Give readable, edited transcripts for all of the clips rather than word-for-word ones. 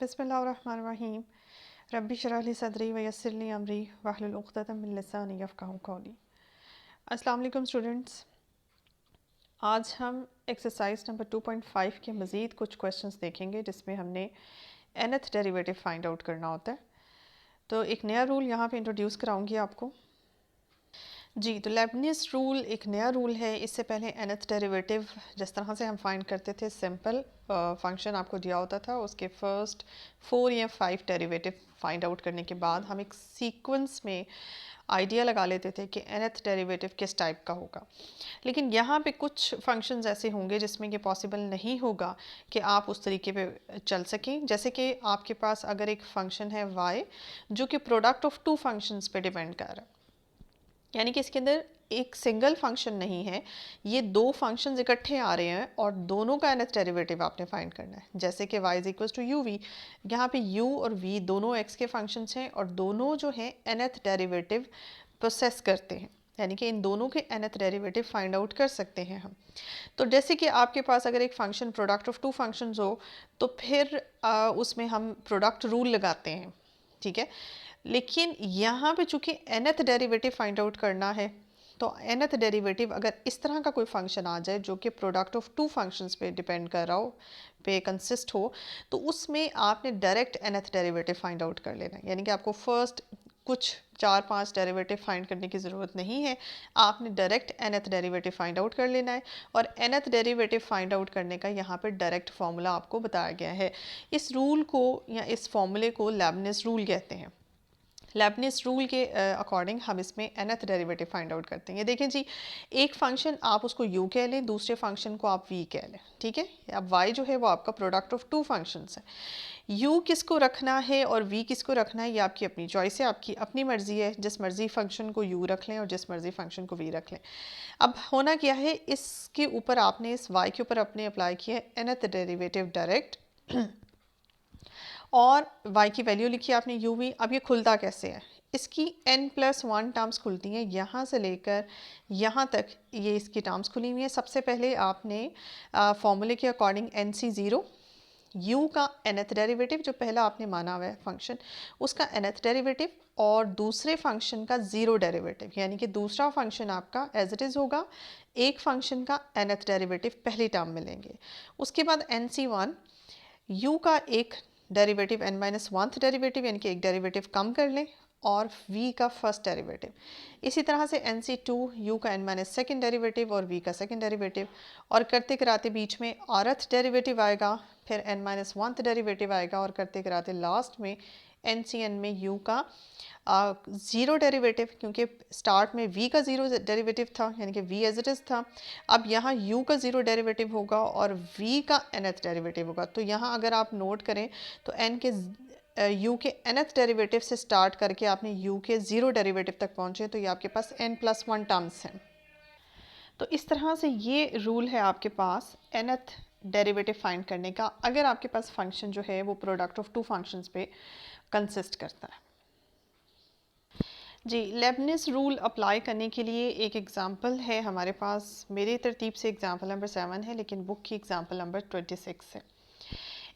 बिस्मिल्लाहिर्रहमानिर्रहीम। रब्बि शरह ली सदरी व यस्सिर ली अमरी वहलुल उक़दतम मिन लिसानी यफ़क़हू क़ौली। अस्सलाम वालेकुम स्टूडेंट्स, आज हम एक्सरसाइज नंबर 2.5 के मज़ीद कुछ क्वेश्चंस देखेंगे जिसमें हमने nth डेरिवेटिव फाइंड आउट करना होता है। तो एक नया रूल यहाँ पे इंट्रोड्यूस कराऊंगी आपको। जी, तो लेबनिज़ रूल एक नया रूल है। इससे पहले nth डेरिवेटिव जिस तरह से हम फाइंड करते थे, सिंपल फंक्शन आपको दिया होता था, उसके फर्स्ट 4 या 5 डेरिवेटिव फाइंड आउट करने के बाद हम एक सीक्वेंस में आइडिया लगा लेते थे कि nth डेरिवेटिव किस टाइप का होगा। लेकिन यहाँ पे कुछ फंक्शंस ऐसे होंगे जिसमें ये पॉसिबल नहीं होगा कि आप उस तरीके पे चल सकें। जैसे कि आपके पास अगर एक फंक्शन है y जो कि प्रोडक्ट ऑफ टू फंक्शंस पे डिपेंड कर रहा है, यानी कि इसके अंदर एक सिंगल फंक्शन नहीं है, ये दो फंक्शंस इकट्ठे आ रहे हैं और दोनों का nth डेरिवेटिव आपने फाइंड करना है। जैसे कि y is equal to u v, यहाँ पे u और v दोनों x के फंक्शंस हैं और दोनों जो हैं nth डेरिवेटिव प्रोसेस करते हैं, यानी कि इन दोनों के nth डेरिवेटिव फाइंड आउट कर सकते हैं हम। तो जैसे कि आपके पास अगर एक function product of two functions हो तो फिर उसमें हम प्रोडक्ट रूल लगाते हैं, ठीक है। लेकिन यहाँ पे चूंकि nth डेरिवेटिव फाइंड आउट करना है, तो nth डेरिवेटिव अगर इस तरह का कोई फंक्शन आ जाए जो कि प्रोडक्ट ऑफ टू फंक्शंस पे डिपेंड कर रहा हो, पे कंसिस्ट हो, तो उसमें आपने direct nth derivative find out कर लेना है। यानी कि आपको फर्स्ट कुछ 4-5 डेरिवेटिव फाइंड करने की ज़रूरत नहीं है, आपने direct nth derivative find out कर लेना है। और nth डेरिवेटिव फाइंड आउट करने का यहाँ पे डायरेक्ट फार्मूला आपको बताया गया है। इस रूल को या इस फार्मूले को लेबनिज़ रूल कहते हैं। लेबनिज़ रूल के अकॉर्डिंग हम इसमें nth डेरिवेटिव फाइंड आउट करते हैं। ये देखें जी, एक फंक्शन आप उसको u कह लें, दूसरे फंक्शन को आप v कह लें, ठीक है। अब y जो है वो आपका प्रोडक्ट ऑफ टू फंक्शंस है। u किसको रखना है और v किसको रखना है, ये आपकी अपनी चॉइस है, आपकी अपनी मर्ज़ी है। जिस मर्ज़ी फंक्शन को u रख लें और जिस मर्ज़ी फंक्शन को v रख लें। अब होना क्या है, इसके ऊपर आपने इस y के ऊपर अपने अप्लाई किया है nth डेरिवेटिव डायरेक्ट और y की वैल्यू लिखी आपने u v। अब ये खुलता कैसे है, इसकी n+1 टर्म्स खुलती हैं, यहाँ से लेकर यहाँ तक ये इसकी टर्म्स खुली हुई हैं। सबसे पहले आपने फॉर्मूले के अकॉर्डिंग nc0, u का nth डेरिवेटिव जो पहला आपने माना हुआ है फंक्शन, उसका nth डेरिवेटिव और दूसरे फंक्शन का ज़ीरो डेरिवेटिव, यानी कि दूसरा फंक्शन आपका एज इट इज़ होगा, एक फंक्शन का nth डेरिवेटिव पहली टर्म में लेंगे। उसके बाद nc1, u का एक डेरिवेटिव n-1th डेरिवेटिव, यानी कि एक डेरिवेटिव कम कर लें, और v का फर्स्ट डेरिवेटिव। इसी तरह से nc2, u का n-2nd डेरिवेटिव और v का सेकंड डेरिवेटिव, और करते कराते बीच में rth डेरिवेटिव आएगा, फिर n-1th डेरिवेटिव आएगा, और करते कराते लास्ट में ncn में u का ज़ीरो डेरिवेटिव, क्योंकि स्टार्ट में v का ज़ीरो डेरिवेटिव था, यानी कि v एज इट इज़ था। अब यहाँ u का ज़ीरो डेरिवेटिव होगा और v का nth डेरिवेटिव होगा। तो यहाँ अगर आप नोट करें तो n के u के nth डेरिवेटिव से स्टार्ट करके आपने u के ज़ीरो डेरिवेटिव तक पहुँचे, तो ये आपके पास n+1 टर्म्स हैं। तो इस तरह से ये रूल है आपके पास nth डेरिवेटिव फाइंड करने का, अगर आपके पास फंक्शन जो है वो प्रोडक्ट ऑफ टू फंक्शंस पे कंसिस्ट करता है। जी, लेबनिज़ रूल अप्लाई करने के लिए एक एग्ज़ाम्पल है हमारे पास। मेरी तरतीब से एग्ज़ाम्पल नंबर 7 है, लेकिन बुक की एग्ज़ाम्पल नंबर 26 है।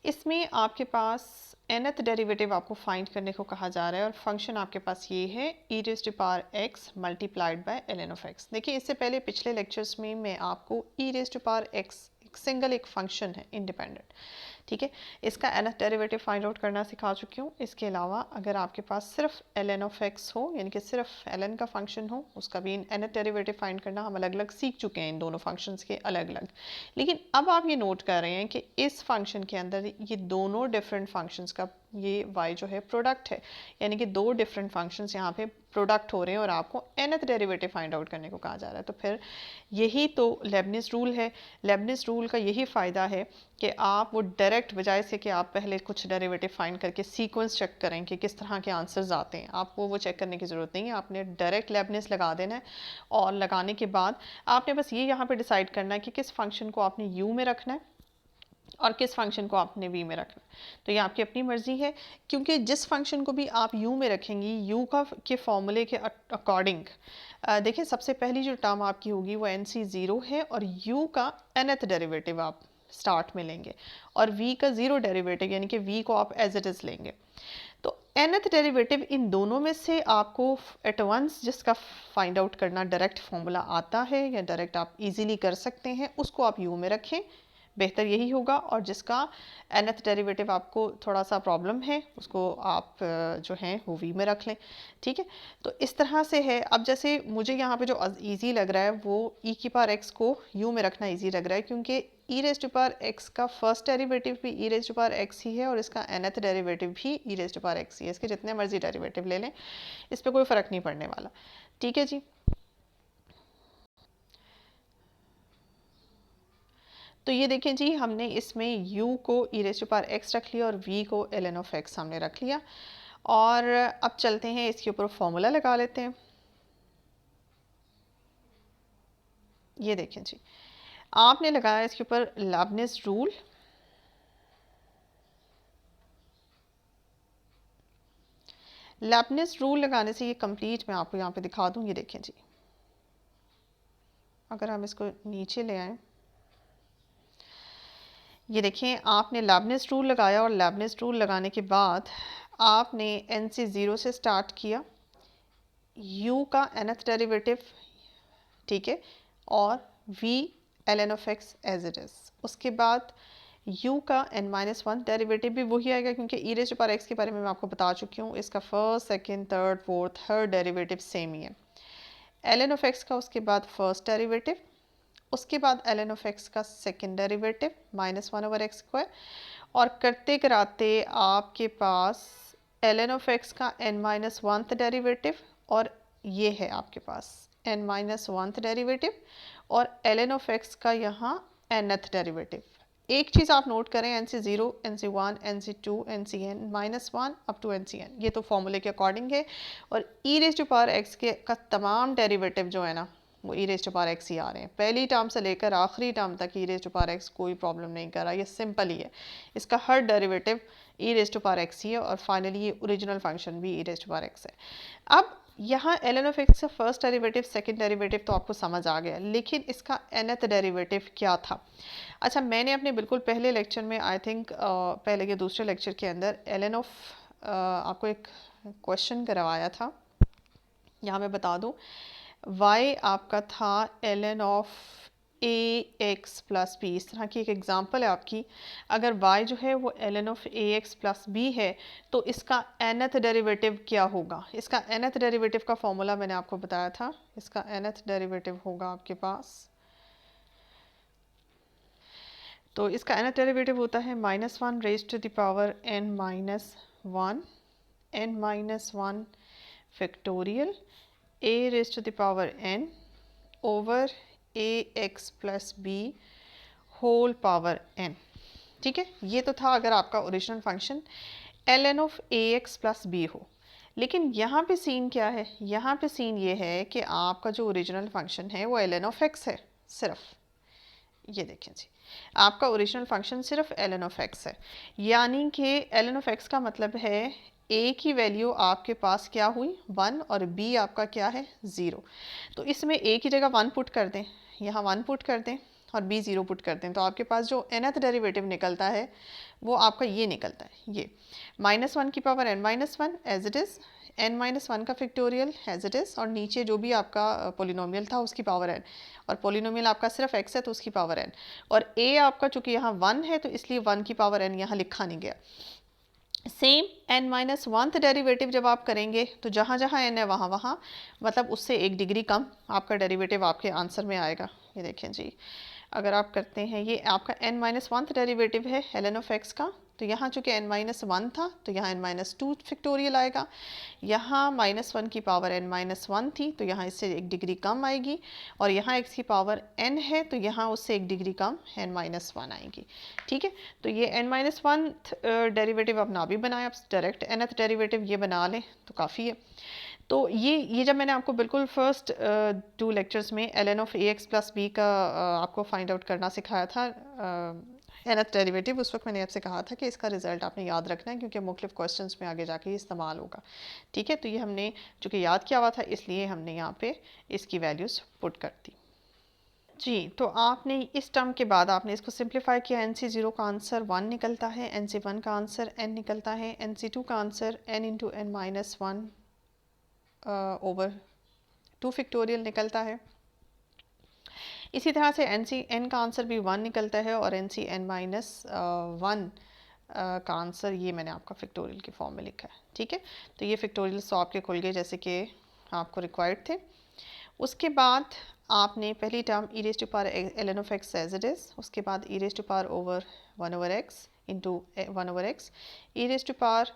इसमें आपके पास nth डेरिवेटिव आपको फाइंड करने को कहा जा रहा है और फंक्शन आपके पास ये है e⁻x multiplied by ln of x। देखिए, इससे पहले पिछले लेक्चर्स में मैं आपको e⁻x सिंगल एक फंक्शन है इंडिपेंडेंट, ठीक है, इसका nth डेरिवेटिव फाइंड आउट करना सिखा चुकी हूँ। इसके अलावा अगर आपके पास सिर्फ ln ऑफ x हो, यानी कि सिर्फ ln का फंक्शन हो, उसका भी nth डेरिवेटिव फाइंड करना हम अलग अलग सीख चुके हैं, इन दोनों फंक्शंस के अलग अलग। लेकिन अब आप ये नोट कर रहे हैं कि इस फंक्शन के अंदर ये दोनों डिफरेंट फंक्शंस का ये y जो है प्रोडक्ट है, यानी कि दो डिफरेंट फंक्शंस यहाँ पे प्रोडक्ट हो रहे हैं और आपको nth डेरिवेटिव फाइंड आउट करने को कहा जा रहा है। तो फिर यही तो लेबनिज़ रूल है। लेबनिज़ रूल का यही फ़ायदा है कि आप वो डायरेक्ट, बजाय से कि आप पहले कुछ डेरिवेटिव फाइंड करके सीक्वेंस चेक करें कि किस तरह के आंसर्स आते हैं, आपको वो चेक करने की ज़रूरत नहीं है। आपने डायरेक्ट लेबनिज़ लगा देना है और लगाने के बाद आपने बस ये यहाँ पे डिसाइड करना है कि किस फंक्शन को आपने u में रखना है और किस फंक्शन को आपने v में रखना। तो ये आपकी अपनी मर्ज़ी है, क्योंकि जिस फंक्शन को भी आप u में रखेंगी, u का के फॉर्मूले के अकॉर्डिंग देखिए, सबसे पहली जो टर्म आपकी होगी वो nc0 है और u का nth डेरिवेटिव आप स्टार्ट में लेंगे और v का ज़ीरो डेरिवेटिव यानी कि v को आप एज इट इज़ लेंगे। तो nth डेरिवेटिव इन दोनों में से आपको एट वंस जिसका फाइंड आउट करना डायरेक्ट फॉर्मूला आता है या डायरेक्ट आप इजीली कर सकते हैं, उसको आप u में रखें, बेहतर यही होगा। और जिसका nth डेरिवेटिव आपको थोड़ा सा प्रॉब्लम है, उसको आप जो है वो v में रख लें। ठीक है, तो इस तरह से है। अब जैसे मुझे यहाँ पे जो इजी लग रहा है वो e की पावर x को u में रखना इजी लग रहा है, क्योंकि e raise to power x का फर्स्ट डेरिवेटिव भी e raise to power x ही है और इसका nth डेरिवेटिव भी e raise to power x ही है। इसके जितने मर्जी डेरिवेटिव ले लें, इस पर कोई फ़र्क नहीं पड़ने वाला। ठीक है जी। तो ये देखें जी, हमने इसमें u को e raise to power x रख लिया और v को ln ऑफ x हमने रख लिया। और अब चलते हैं इसके ऊपर फॉर्मूला लगा लेते हैं। ये देखें जी, आपने लगाया इसके ऊपर लेबनिज़ रूल। लेबनिज़ रूल लगाने से ये कंप्लीट मैं आपको यहाँ पे दिखा दूँ। ये देखें जी, अगर हम इसको नीचे ले आएँ, ये देखें आपने लेबनिज़ रूल लगाया और लेबनिज़ रूल लगाने के बाद आपने n से 0 से स्टार्ट किया, u का nth डेरिवेटिव, ठीक है, और v ln of x as it is. उसके बाद u का n-1 डेरिवेटिव भी वही आएगा, क्योंकि e raise to power x के बारे में मैं आपको बता चुकी हूँ। इसका फर्स्ट, सेकंड, थर्ड, फोर्थ, हर डेरिवेटिव सेम ही है। ln ऑफ x का उसके बाद फर्स्ट डेरिवेटिव, उसके बाद ln ऑफ x का सेकंड डेरिवेटिव -1/x², और करते कराते आपके पास ln ऑफ x का n-1th डेरिवेटिव, और ये है आपके पास n-1th डेरिवेटिव, और ln ऑफ x का यहाँ nth डेरिवेटिव। एक चीज़ आप नोट करें, n से 0, n से 1, n से 2, n से n -1 अप टू n से n, ये तो फॉर्मूले के अकॉर्डिंग है। और e raise to power x के का तमाम डेरिवेटिव जो है ना, वो e raise to power x ही आ रहे हैं। पहली टर्म से लेकर आखिरी टर्म तक e raise to power x कोई प्रॉब्लम नहीं कर रहा, ये सिंपल ही है। इसका हर derivative e raise to power x ही है, और फाइनली ये ओरिजिनल फंक्शन भी e raise to power x है। अब यहाँ ln ऑफ x का फर्स्ट डेरिवेटिव, सेकंड डेरिवेटिव तो आपको समझ आ गया, लेकिन इसका nth डेरिवेटिव क्या था? अच्छा, मैंने अपने बिल्कुल पहले लेक्चर में, आई थिंक पहले के दूसरे लेक्चर के अंदर ln ऑफ आपको एक क्वेश्चन करवाया था। यहाँ मैं बता दूँ, y आपका था ln of ax plus b, इस तरह की एक एग्जांपल है आपकी। अगर y जो है वो ln of ax plus b है, तो इसका nth डेरिवेटिव क्या होगा? इसका nth डेरिवेटिव का फॉर्मूला मैंने आपको बताया था। इसका nth डेरिवेटिव होगा आपके पास, तो इसका nth डेरिवेटिव होता है -1 raise to the power n-1, n-1 factorial a raise to the power n over ax plus b whole power n। ठीक है, ये तो था अगर आपका original function ln of ax plus b हो। लेकिन यहाँ पे सीन क्या है? यहाँ पे सीन ये है कि आपका जो ओरिजिनल फंक्शन है वो ln ऑफ x है सिर्फ। ये देखें जी, आपका ओरिजिनल फंक्शन सिर्फ ln ऑफ x है, यानी कि ln ऑफ x का मतलब है a की वैल्यू आपके पास क्या हुई 1 और b आपका क्या है 0। तो इसमें a की जगह 1 पुट कर दें, यहाँ 1 पुट कर दें और b 0 पुट कर दें, तो आपके पास जो nth डेरिवेटिव निकलता है वो आपका ये निकलता है, ये -1 की power n-1 as it is, n-1 का फैक्टोरियल एज इट इज़, और नीचे जो भी आपका पोलिनोमियल था उसकी पावर n, और पोलिनोमियल आपका सिर्फ x है तो उसकी पावर n, और a आपका चूँकि यहाँ 1 है तो इसलिए 1 की पावर n यहाँ लिखा नहीं गया। सेम n-1th डेरिवेटिव जब आप करेंगे तो जहाँ जहाँ n है वहाँ वहाँ मतलब उससे 1 डिग्री कम आपका डेरिवेटिव आपके आंसर में आएगा। ये देखें जी, अगर आप करते हैं, ये आपका n-1th डेरिवेटिव है ln ऑफ x का, तो यहाँ चूँकि n-1 था तो यहाँ n-2 फैक्टोरियल आएगा, यहाँ -1 की पावर n-1 थी तो यहाँ इससे 1 डिग्री कम आएगी, और यहाँ x की पावर n है तो यहाँ उससे 1 डिग्री कम n-1 आएगी। ठीक है, तो ये n-1 डेरिवेटिव आप ना भी बनाएं, आप डायरेक्ट nth डेरिवेटिव ये बना लें तो काफ़ी है। तो ये जब मैंने आपको बिल्कुल फर्स्ट 2 लेक्चर्स में ln of ax plus b का आपको फाइंड आउट करना सिखाया था nth डेरिवेटिव, उस वक्त मैंने आपसे कहा था कि इसका रिजल्ट आपने याद रखना है, क्योंकि मुख्तलिफ क्वेश्चंस में आगे जाके इस्तेमाल होगा। ठीक है, तो ये हमने चूँकि याद किया हुआ था इसलिए हमने यहाँ पे इसकी वैल्यूज़ पुट कर दी। जी, तो आपने इस टर्म के बाद आपने इसको सिंप्लीफाई किया, NC0 का आंसर 1 निकलता है, NC1 का आंसर n निकलता है, NC2 का answer n into n minus one over 2 factorial निकलता है। इसी तरह से NC n का आंसर भी 1 निकलता है और NC n माइनस 1 का आंसर ये मैंने आपका फैक्टोरियल की फॉर्म में लिखा है। ठीक है, तो ये फैक्टोरियल तो आपके खुल गए जैसे कि आपको रिक्वायर्ड थे। उसके बाद आपने पहली term e raise to power ln of x as it is, उसके बाद e raise to power over 1 over x into 1 over x, e raise to power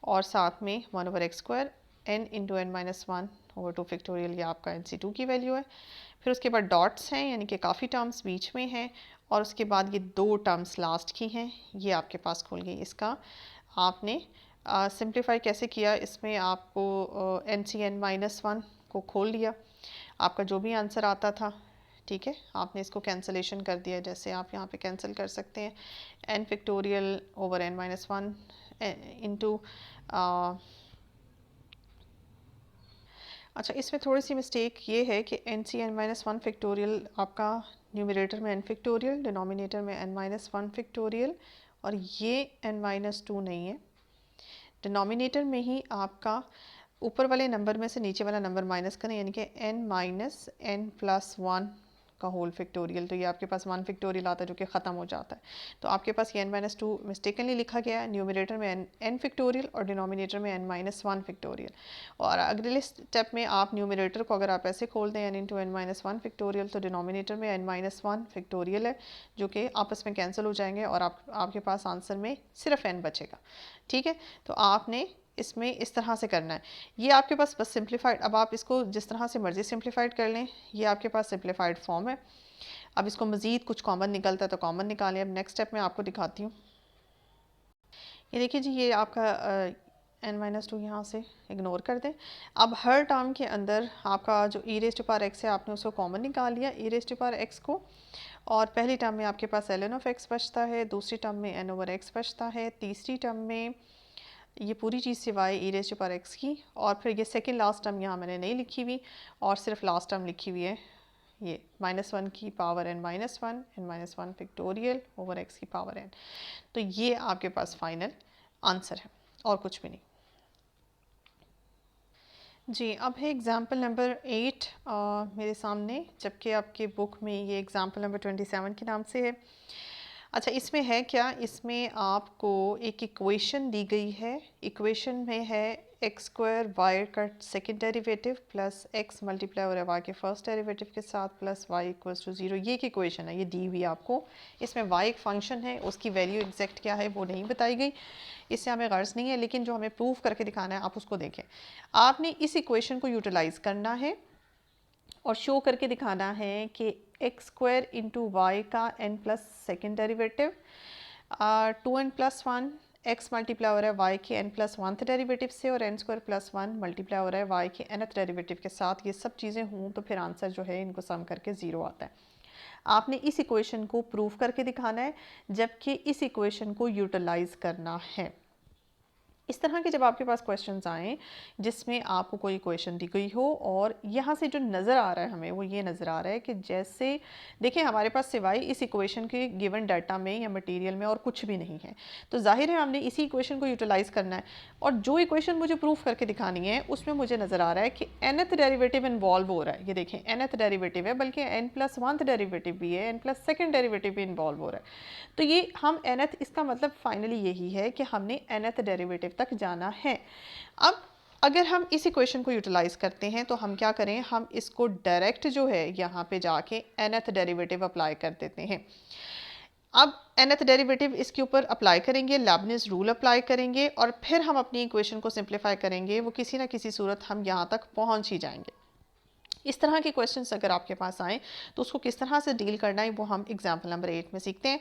और साथ में 1 over x square n into n minus one over 2 factorial, ये आपका NC2 की value है। फिर उसके बाद डॉट्स हैं यानी कि काफ़ी टर्म्स बीच में हैं और उसके बाद ये 2 टर्म्स लास्ट की हैं, ये आपके पास खुल गई। इसका आपने सिंप्लीफाई कैसे किया, इसमें आपको NC n माइनस वन को खोल लिया, आपका जो भी आंसर आता था, ठीक है, आपने इसको कैंसलेशन कर दिया। जैसे आप यहाँ पे कैंसिल कर सकते हैं n factorial over n minus one into, अच्छा इसमें थोड़ी सी मिस्टेक ये है कि NC n minus one factorial आपका न्यूमरेटर में n फैक्टोरियल, डिनोमिनेटर में n माइनस वन फैक्टोरियल, और ये n माइनस टू नहीं है। डिनोमिनेटर में ही आपका ऊपर वाले नंबर में से नीचे वाला नंबर माइनस करें यानी कि n minus n plus one का होल फैक्टोरियल, तो ये आपके पास 1 फैक्टोरियल आता है जो कि ख़त्म हो जाता है। तो आपके पास ये n माइनस टू मिस्टेकनली लिखा गया है, न्यूमरेटर में n फैक्टोरियल और डिनोमिनेटर में n माइनस वन फैक्टोरियल। और अगले स्टेप में आप न्यूमरेटर को अगर आप ऐसे खोल दें n into n minus one factorial, तो डिनोमिनेटर में n माइनस वन फैक्टोरियल है जो कि आपस में कैंसिल हो जाएंगे और आपके पास आंसर में सिर्फ n बचेगा। ठीक है, तो आपने इसमें इस तरह से करना है। ये आपके पास बस सिंप्लीफाइड, अब आप इसको जिस तरह से मर्ज़ी सिंप्लीफाइड कर लें, ये आपके पास सिंप्लीफाइड फॉर्म है। अब इसको मज़ीद कुछ कॉमन निकलता है तो कॉमन निकालें। अब नेक्स्ट स्टेप में आपको दिखाती हूँ। ये देखिए जी, ये आपका n माइनस टू यहाँ से इग्नोर कर दें। अब हर टर्म के अंदर आपका जो ई रेज टू पावर x है, आपने उसको कॉमन निकाल लिया ई रेज टू पावर x को, और पहली टर्म में आपके पास ln ऑफ x बचता है, दूसरी टर्म में n ओवर x बचता है, तीसरी टर्म में ये पूरी चीज़ सिवाय ई रेज टू पावर x की, और फिर ये सेकंड लास्ट टर्म यहाँ मैंने नहीं लिखी हुई और सिर्फ लास्ट टर्म लिखी हुई है, ये माइनस वन की power n minus one factorial over x की पावर n। तो ये आपके पास फाइनल आंसर है और कुछ भी नहीं। जी, अब है एग्ज़ाम्पल नंबर 8 मेरे सामने, जबकि आपके बुक में ये एग्ज़ाम्पल नंबर 27 के नाम से है। अच्छा, इसमें है क्या, इसमें आपको एक इक्वेशन दी गई है। इक्वेशन में है एक्स स्क्वायर वाई का second derivative plus x multiply हो रहा है वाई के फर्स्ट डेरिवेटिव के साथ plus y equals to zero. ये एक इक्वेशन है, ये दी हुई आपको। इसमें वाई एक फंक्शन है, उसकी वैल्यू एग्जैक्ट क्या है वो नहीं बताई गई, इससे हमें गर्ज नहीं है, लेकिन जो हमें प्रूफ करके दिखाना है आप उसको देखें। आपने इस इक्वेशन को यूटिलाइज़ करना है और शो करके दिखाना है कि एक्स स्क्वायर इंटू वाई का n plus second derivative, 2n plus one, x multiply हो रहा है वाई के n प्लस वन डेरिवेटिव से, और n square plus one multiply हो रहा है वाई के nth डेरिवेटिव के साथ। ये सब चीज़ें हों तो फिर आंसर जो है इनको सम करके ज़ीरो आता है। आपने इस इक्वेशन को प्रूव करके दिखाना है, जबकि इस इक्वेशन को यूटिलाइज़ करना है। इस तरह के जब आपके पास क्वेश्चंस आएँ जिसमें आपको कोई इक्वेशन दी गई हो और यहाँ से जो नज़र आ रहा है हमें वो ये नज़र आ रहा है कि जैसे देखिए हमारे पास सिवाय इस इक्वेशन के गिवन डाटा में या मटेरियल में और कुछ भी नहीं है, तो जाहिर है हमने इसी इक्वेशन को यूटिलाइज़ करना है। और जो इक्वेशन मुझे प्रूफ करके दिखानी है उसमें मुझे नज़र आ रहा है कि nth डेरिवेटिव इन्वॉल्व हो रहा है। ये देखें nth डेरिवेटिव है, बल्कि n प्लस वन डेरिवेटिव भी है, n प्लस सेकेंड डेरिवेटिव भी इन्वॉल्व हो रहा है। तो ये हम nth, इसका मतलब फाइनली यही है कि हमने nth डेरिवेटिव तक जाना है। अब अगर हम इस इक्वेशन को यूटिलाइज़ करते हैं तो हम क्या करें, हम इसको डायरेक्ट जो है यहाँ पे जाके nth डेरिवेटिव अप्लाई कर देते हैं। अब nth डेरिवेटिव इसके ऊपर अप्लाई करेंगे, लेबनिज़ रूल अप्लाई करेंगे और फिर हम अपनी इक्वेशन को सिंप्लीफाई करेंगे। वो किसी ना किसी सूरत हम यहाँ तक पहुँच ही जाएंगे। इस तरह के क्वेश्चंस अगर आपके पास आएँ तो उसको किस तरह से डील करना है वो हम एग्जाम्पल नंबर 8 में सीखते हैं।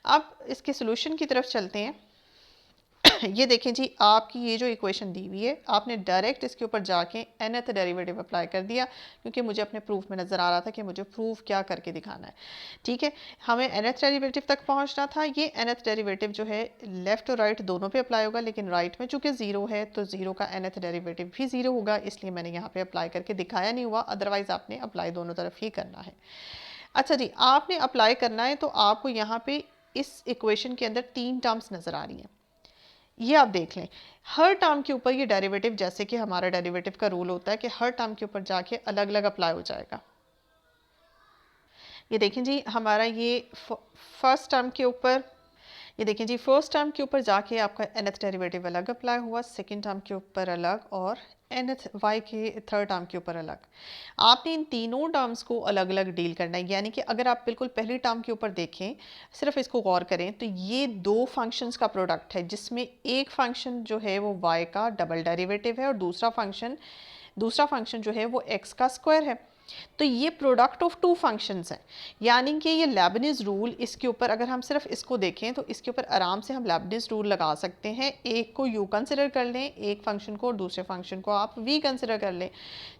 अब इसके सोल्यूशन की तरफ चलते हैं। ये देखें जी, आपकी ये जो इक्वेशन दी हुई है आपने डायरेक्ट इसके ऊपर जाके nth डेरिवेटिव अप्लाई कर दिया, क्योंकि मुझे अपने प्रूफ में नज़र आ रहा था कि मुझे प्रूफ क्या करके दिखाना है। ठीक है, हमें nth डेरिवेटिव तक पहुंचना था। ये nth डेरिवेटिव जो है लेफ़्ट और राइट दोनों पे अप्लाई होगा, लेकिन राइट में चूँकि ज़ीरो है तो ज़ीरो का nth डेरिवेटिव भी ज़ीरो होगा, इसलिए मैंने यहाँ पर अप्लाई करके दिखाया नहीं हुआ, अदरवाइज़ आपने अप्लाई दोनों तरफ ही करना है। अच्छा जी, आपने अप्लाई करना है तो आपको यहाँ पे इस इक्वेशन के अंदर 3 टर्म्स नज़र आ रही हैं। ये आप देख लें, हर टर्म के ऊपर ये डेरिवेटिव, जैसे कि हमारा डेरिवेटिव का रूल होता है कि हर टर्म के ऊपर जाके अलग अलग अप्लाई हो जाएगा। ये देखें जी, हमारा ये फर्स्ट टर्म के ऊपर, ये देखें जी, फर्स्ट टर्म के ऊपर जाके आपका nth डेरिवेटिव अलग अप्लाई हुआ, सेकंड टर्म के ऊपर अलग, और nth y के थर्ड टर्म के ऊपर अलग। आपने इन तीनों टर्म्स को अलग अलग डील करना है। यानी कि अगर आप बिल्कुल पहली टर्म के ऊपर देखें, सिर्फ इसको गौर करें, तो ये दो फंक्शंस का प्रोडक्ट है, जिसमें एक फंक्शन जो है वो y का डबल डेरिवेटिव है और दूसरा फंक्शन जो है वो x का स्क्वायर है। तो ये प्रोडक्ट ऑफ टू फंक्शंस हैं। यानी कि ये लेबनिज़ रूल, इसके ऊपर अगर हम सिर्फ इसको देखें तो इसके ऊपर आराम से हम लेबनिज़ रूल लगा सकते हैं। एक को u कंसिडर कर लें, एक फंक्शन को, और दूसरे फंक्शन को आप v कंसिडर कर लें।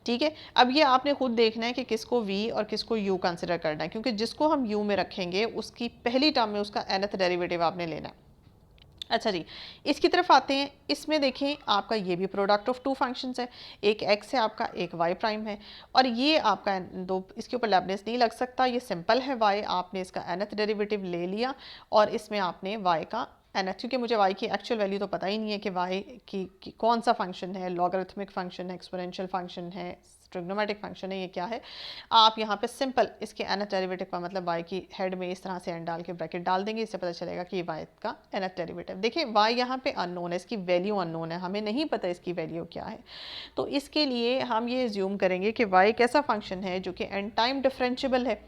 ठीक है, अब ये आपने खुद देखना है कि किसको v और किसको u कंसिडर करना है, क्योंकि जिसको हम u में रखेंगे उसकी पहली टर्म में उसका nth डेरिवेटिव आपने लेना है। अच्छा जी, इसकी तरफ आते हैं। इसमें देखें, आपका ये भी प्रोडक्ट ऑफ टू फंक्शंस है, एक x है आपका, एक y प्राइम है, और ये आपका दो, इसके ऊपर लेबनिज़ नहीं लग सकता, ये सिंपल है। y आपने इसका nth डेरिवेटिव ले लिया और इसमें आपने y का nth, क्योंकि मुझे y की एक्चुअल वैल्यू तो पता ही नहीं है कि y की कौन सा फंक्शन है, लॉगरिथमिक फंक्शन है, एक्सपोनेंशियल फंक्शन है, ट्रिग्नोमेट्रिक फंक्शन है, ये क्या है। आप यहाँ पे सिंपल इसके nth डेरिवेटिव का मतलब y की हेड में इस तरह से n डाल के ब्रैकेट डाल देंगे, इससे पता चलेगा कि y का nth डेरिवेटिव। देखिए y यहाँ पे अननोन है, इसकी वैल्यू अननोन है, हमें नहीं पता इसकी वैल्यू क्या है। तो इसके लिए हम ये एज्यूम करेंगे कि y एक ऐसा फंक्शन है जो कि n टाइम डिफरेंशिएबल है।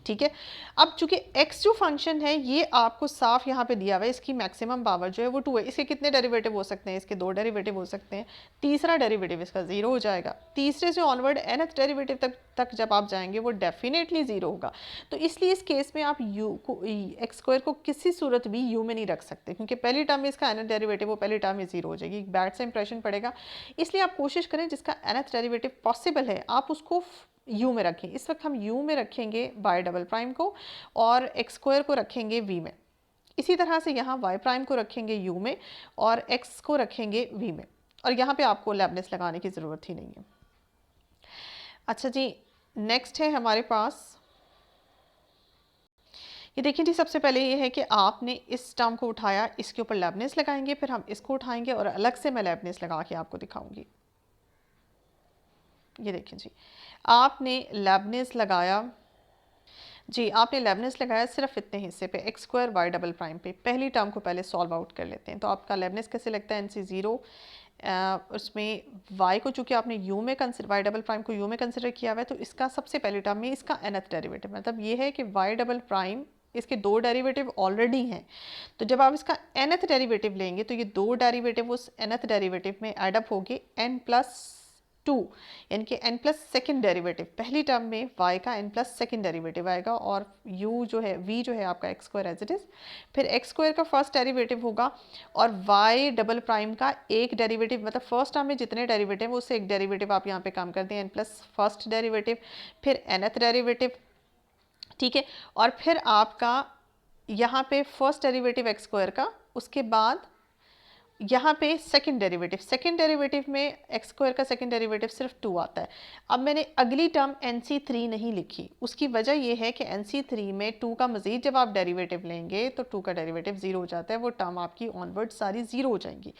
ठीक है, अब चूंकि x जो फंक्शन है ये आपको साफ यहाँ पे दिया हुआ है, इसकी मैक्सिमम पावर जो है वो 2 है। इसके कितने डेरिवेटिव हो सकते हैं? इसके 2 डेरिवेटिव हो सकते हैं। तीसरा डेरिवेटिव इसका 0 हो जाएगा। तीसरे से ऑनवर्ड nth डेरिवेटिव तक जब आप जाएंगे वो डेफिनेटली 0 होगा। तो इसलिए इस केस में आप u को, एक्स स्क्वायर को किसी सूरत भी u में नहीं रख सकते, क्योंकि पहली टर्म में इसका nth डेरिवेटिव वो पहली टर्म में 0 हो जाएगी, बैड सा इंप्रेशन पड़ेगा। इसलिए आप कोशिश करें जिसका nth डेरिवेटिव पॉसिबल है आप उसको u में रखें। इस वक्त हम u में रखेंगे y डबल प्राइम को, और x स्क्वायर को रखेंगे v में। इसी तरह से यहाँ y प्राइम को रखेंगे u में और x को रखेंगे v में, और यहाँ पे आपको लेबनिज़ लगाने की ज़रूरत ही नहीं है। अच्छा जी, नेक्स्ट है हमारे पास, ये देखिए जी, सबसे पहले ये है कि आपने इस टर्म को उठाया, इसके ऊपर लेबनिज़ लगाएंगे, फिर हम इसको उठाएंगे और अलग से मैं लेबनिज़ लगा के आपको दिखाऊंगी। ये देखें जी, आपने लेबनिज़ लगाया जी, आपने लेबनिज़ लगाया सिर्फ इतने हिस्से पे, x square y double prime पे। पहली टर्म को पहले सॉल्व आउट कर लेते हैं। तो आपका लेबनिज़ कैसे लगता है? NC 0, उसमें y को चूँकि आपने u में कंसिडर, वाई डबल प्राइम को u में कंसिडर किया हुआ है, तो इसका सबसे पहली टर्म में इसका nth डेरिवेटिव, मतलब ये है कि वाई डबल प्राइम, इसके 2 डेरिवेटिव ऑलरेडी हैं। तो जब आप इसका nth डेरिवेटिव लेंगे तो ये 2 डेरिवेटिव उस nth डेरिवेटिव में एडअप होगी n+2, यानी कि n प्लस सेकेंड डेरिवेटिव। पहली टर्म में y का n प्लस सेकेंड डेरिवेटिव आएगा, और u जो है, v जो है आपका x square as it is, फिर एक्स स्क्वायर का फर्स्ट डेरिवेटिव होगा, और y डबल प्राइम का एक डेरिवेटिव, मतलब फर्स्ट टर्म में जितने डेरिवेटिव है उससे एक डेरिवेटिव आप यहाँ पे कम कर दें, n प्लस फर्स्ट डेरिवेटिव, फिर nth डेरिवेटिव। ठीक है, और फिर आपका यहाँ पे फर्स्ट डेरिवेटिव एक्स स्क्वायर का, उसके बाद यहाँ पे सेकंड डेरिवेटिव में एक्स स्क्वायर का सेकंड डेरिवेटिव सिर्फ 2 आता है। अब मैंने अगली टर्म NC3 नहीं लिखी, उसकी वजह ये है कि NC3 में 2 का मज़ीद जब आप डेरिवेटिव लेंगे तो 2 का डेरिवेटिव 0 हो जाता है, वो टर्म आपकी ऑनवर्ड सारी 0 हो जाएंगी।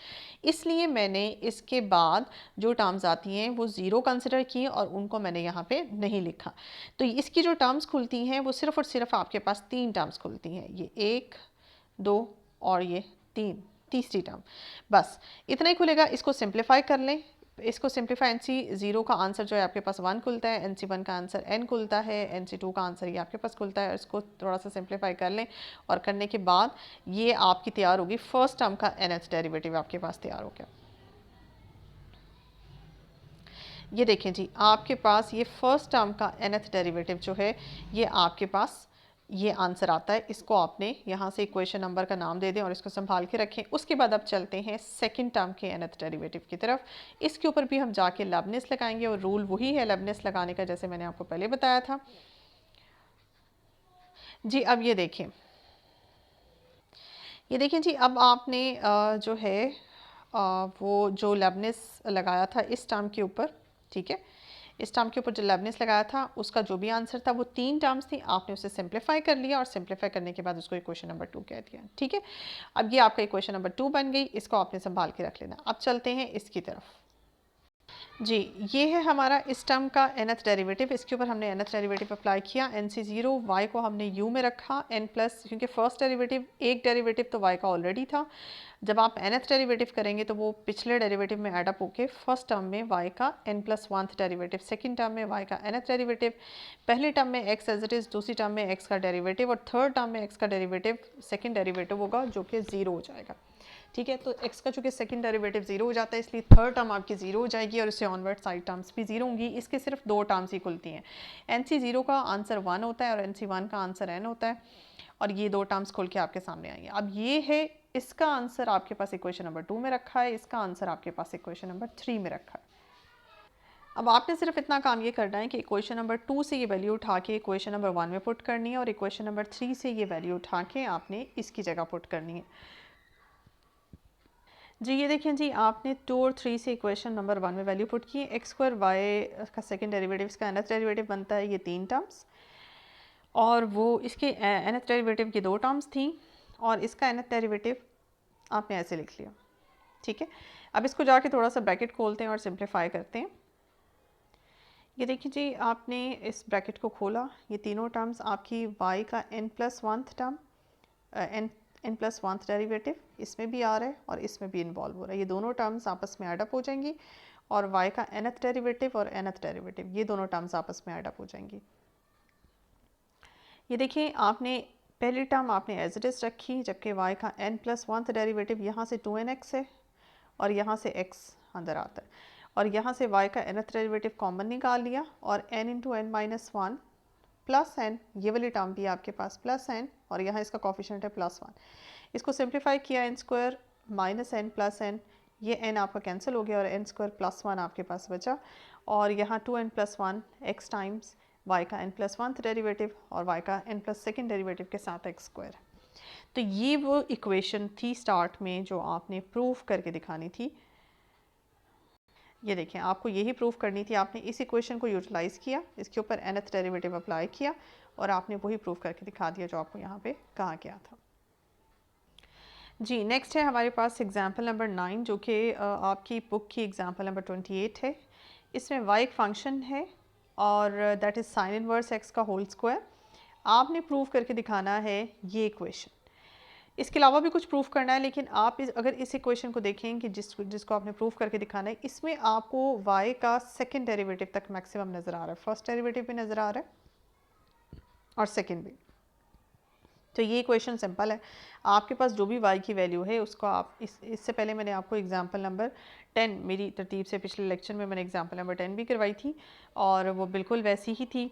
इसलिए मैंने इसके बाद जो टर्म्स आती हैं वो 0 कंसिडर की और उनको मैंने यहाँ पे नहीं लिखा। तो इसकी जो टर्म्स खुलती हैं वो सिर्फ और सिर्फ आपके पास 3 टर्म्स खुलती हैं, ये 1, 2 और ये 3, तीसरी टर्म, बस इतना ही खुलेगा। इसको सिंप्लीफाई कर लें, इसको सिंप्लीफाई, NC0 का आंसर जो है आपके पास 1 खुलता है, NC1 का आंसर n खुलता है, NC2 का आंसर ये आपके पास खुलता है। इसको थोड़ा सा सिंप्लीफाई कर लें, और करने के बाद ये आपकी तैयार होगी, फर्स्ट टर्म का nth डेरिवेटिव आपके पास तैयार हो गया। ये देखें जी, आपके पास ये फर्स्ट टर्म का nth डेरिवेटिव जो है ये आपके पास ये आंसर आता है। इसको आपने यहाँ से इक्वेशन नंबर का नाम दे दें और इसको संभाल के रखें। उसके बाद अब चलते हैं सेकंड टर्म के nth डेरिवेटिव की तरफ। इसके ऊपर भी हम जाके लेबनिज़ लगाएंगे, और रूल वही है लेबनिज़ लगाने का जैसे मैंने आपको पहले बताया था जी। अब ये देखें, जी, अब आपने जो है वो जो लेबनिज़ लगाया था इस टर्म के ऊपर, ठीक है, इस टर्म के ऊपर जो लेबनिज़ लगाया था उसका जो भी आंसर था वो 3 टर्म्स थी, आपने उसे सिंप्लीफाई कर लिया और सिंप्लीफाई करने के बाद उसको इक्वेशन नंबर 2 कह दिया। ठीक है, अब ये आपका इक्वेशन नंबर 2 बन गई, इसको आपने संभाल के रख लेना। अब चलते हैं इसकी तरफ। जी, ये है हमारा इस टर्म का nth डेरिवेटिव, इसके ऊपर हमने nth डेरिवेटिव अप्लाई किया। n से 0 y को हमने u में रखा, n प्लस, क्योंकि फर्स्ट डेरिवेटिव एक डेरिवेटिव तो y का ऑलरेडी था, जब आप nth डेरिवेटिव करेंगे तो वो पिछले डेरिवेटिव में एडअप होके फर्स्ट टर्म में y का n plus 1th derivative, second term में y का nth डेरिवेटिव, पहले टर्म में x एज इट इज़, दूसरी टर्म में x का डेरिवेटिव और थर्ड टर्म में x का डेरिवेटिव सेकंड डेरिवेटिव होगा जो कि 0 हो जाएगा। ठीक है, तो x का चूँकि सेकंड डेरिवेटिव 0 हो जाता है इसलिए थर्ड टर्म आपकी 0 हो जाएगी और इससे ऑनवर्ड साइड टर्म्स भी 0 होंगी। इसके सिर्फ 2 टर्म्स ही खुलती हैं। NC0 का आंसर 1 होता है और NC1 का आंसर n होता है और ये 2 टर्म्स खुल के आपके सामने आएंगे। अब ये है, इसका आंसर आपके पास इक्वेशन नंबर 2 में रखा है, इसका आंसर आपके पास इक्वेशन नंबर 3 में रखा है। अब आपने सिर्फ इतना काम ये करना है कि इक्वेशन नंबर 2 से ये वैल्यू उठा के इक्वेशन नंबर 1 में पुट करनी है और इक्वेशन नंबर 3 से ये वैल्यू उठा के आपने इसकी जगह पुट करनी है। जी ये देखिए जी, आपने 2 और 3 से इक्वेशन नंबर 1 में वैल्यू पुट की है। एक्स स्क्वायर वाई का सेकंड डेरिवेटिव, इसका nth डेरिवेटिव बनता है ये 3 टर्म्स और वो इसके nth डेरिवेटिव की 2 टर्म्स थी और इसका nth डेरिवेटिव आपने ऐसे लिख लिया। ठीक है, अब इसको जाके थोड़ा सा ब्रैकेट खोलते हैं और सिंप्लीफाई करते हैं। ये देखिए जी, आपने इस ब्रैकेट को खोला, ये तीनों टर्म्स आपकी y का n plus 1th term, n plus 1th derivative इसमें भी आ रहा है और इसमें भी इन्वॉल्व हो रहा है। ये दोनों टर्म्स आपस में एडअप हो जाएंगी और y का nth डेरिवेटिव और nth डेरिवेटिव ये दोनों टर्म्स आपस में एडअप हो जाएंगी। ये देखिए, आपने पहली टर्म आपने एज इट इज़ रखी, जबकि y का n प्लस 1th डेरिवेटिव यहाँ से 2nx है और यहाँ से x अंदर आता है और यहाँ से y का nth डेरिवेटिव कॉमन निकाल लिया और n into n minus 1 plus n, ये वाली टर्म भी आपके पास प्लस n और यहाँ इसका कोफिशिएंट है प्लस 1। इसको सिंप्लीफाई किया, n square minus n plus n, ये n आपका कैंसिल हो गया और n स्क्वायर प्लस 1 आपके पास बचा और यहाँ 2n plus 1 x times y का n प्लस 1th डेरिवेटिव और y का n प्लस सेकेंड डेरिवेटिव के साथ x स्क्वायर। तो ये वो इक्वेशन थी स्टार्ट में जो आपने प्रूफ करके दिखानी थी। ये देखें, आपको यही प्रूफ करनी थी, आपने इस इक्वेशन को यूटिलाइज़ किया, इसके ऊपर nth डेरिवेटिव अप्लाई किया और आपने वही प्रूफ करके दिखा दिया जो आपको यहाँ पे कहा गया था। जी नेक्स्ट है हमारे पास एग्जाम्पल नंबर 9 जो कि आपकी बुक की एग्जाम्पल नंबर 28 है। इसमें y एक फंक्शन है और that is sine inverse x का होल स्क्वायर। आपने प्रूफ करके दिखाना है ये इक्वेशन, इसके अलावा भी कुछ प्रूफ करना है, लेकिन आप अगर इस इक्वेशन को देखें कि जिसको आपने प्रूफ करके दिखाना है, इसमें आपको y का सेकंड डेरिवेटिव तक मैक्सिमम नज़र आ रहा है, फर्स्ट डेरिवेटिव भी नज़र आ रहा है और सेकंड भी। तो ये इक्वेशन सिंपल है, आपके पास जो भी y की वैल्यू है उसको आप इससे पहले मैंने आपको एग्जांपल नंबर 10, मेरी तरतीब से पिछले लेक्चर में मैंने एग्जांपल नंबर 10 भी करवाई थी और वो बिल्कुल वैसी ही थी,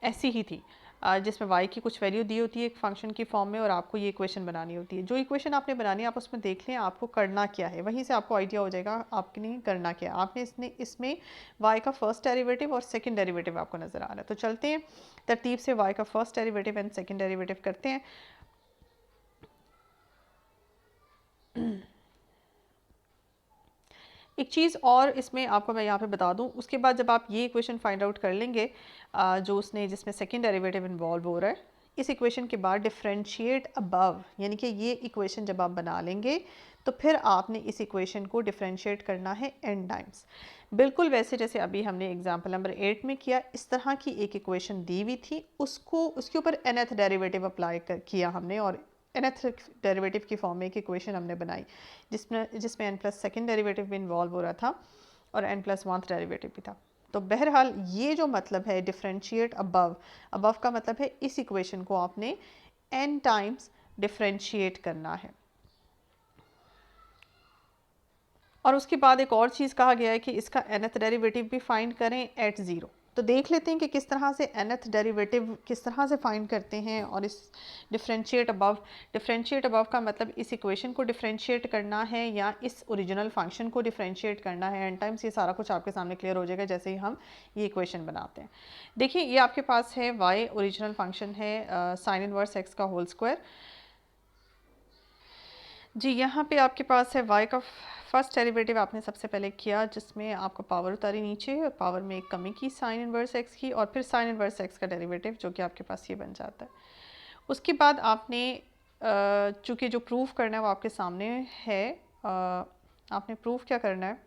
ऐसी ही थी, जिसमें y की कुछ वैल्यू दी होती है एक फंक्शन की फॉर्म में और आपको ये इक्वेशन बनानी होती है। जो इक्वेशन आपने बनानी है आप उसमें देख लें आपको करना क्या है, वहीं से आपको आइडिया हो जाएगा आपने करना क्या है। आपने इसमें y का फर्स्ट डेरिवेटिव और सेकंड डेरिवेटिव आपको नज़र आ रहा है, तो चलते हैं तरतीब से y का first derivative and second derivative करते हैं। एक चीज़ और इसमें आपको मैं यहाँ पे बता दूँ, उसके बाद जब आप ये इक्वेशन फाइंड आउट कर लेंगे जिसमें सेकंड डेरिवेटिव इन्वॉल्व हो रहा है, इस इक्वेशन के बाद डिफरेंशिएट अबव, यानी कि ये इक्वेशन जब आप बना लेंगे तो फिर आपने इस इक्वेशन को डिफरेंशिएट करना है n टाइम्स, बिल्कुल वैसे जैसे अभी हमने एग्जाम्पल नंबर 8 में किया। इस तरह की एक इक्वेशन दी हुई थी, उसके ऊपर nth डेरिवेटिव अप्लाई किया हमने और nth डेरिवेटिव की फॉर्म में एक इक्वेशन हमने बनाई जिसमें n प्लस सेकेंड डेरिवेटिव भी इन्वॉल्व हो रहा था और n प्लस 1th डेरिवेटिव भी था। तो बहरहाल ये जो मतलब है डिफरेंशिएट अबव, अबव का मतलब है इस इक्वेशन को आपने n टाइम्स डिफरेंशिएट करना है। और उसके बाद एक और चीज़ कहा गया है कि इसका nth डेरिवेटिव भी फाइंड करें एट 0। तो देख लेते हैं कि किस तरह से nth डेरिवेटिव किस तरह से फाइंड करते हैं। और इस डिफरेंशिएट अबव का मतलब इस इक्वेशन को डिफरेंशिएट करना है या इस ओरिजिनल फंक्शन को डिफरेंशिएट करना है। एन टाइम्स ये सारा कुछ आपके सामने क्लियर हो जाएगा जैसे ही हम ये इक्वेशन बनाते हैं। देखिए ये आपके पास है y ओरिजिनल फंक्शन है साइन इनवर्स x का होल स्क्वायर। जी यहाँ पे आपके पास है y का फर्स्ट डेरिवेटिव आपने सबसे पहले किया जिसमें आपको पावर उतारी नीचे और पावर में एक कमी की साइन इनवर्स एक्स की, और फिर साइन इनवर्स एक्स का डेरिवेटिव जो कि आपके पास ये बन जाता है। उसके बाद आपने चूँकि जो प्रूफ करना है वो आपके सामने है, आपने प्रूफ क्या करना है,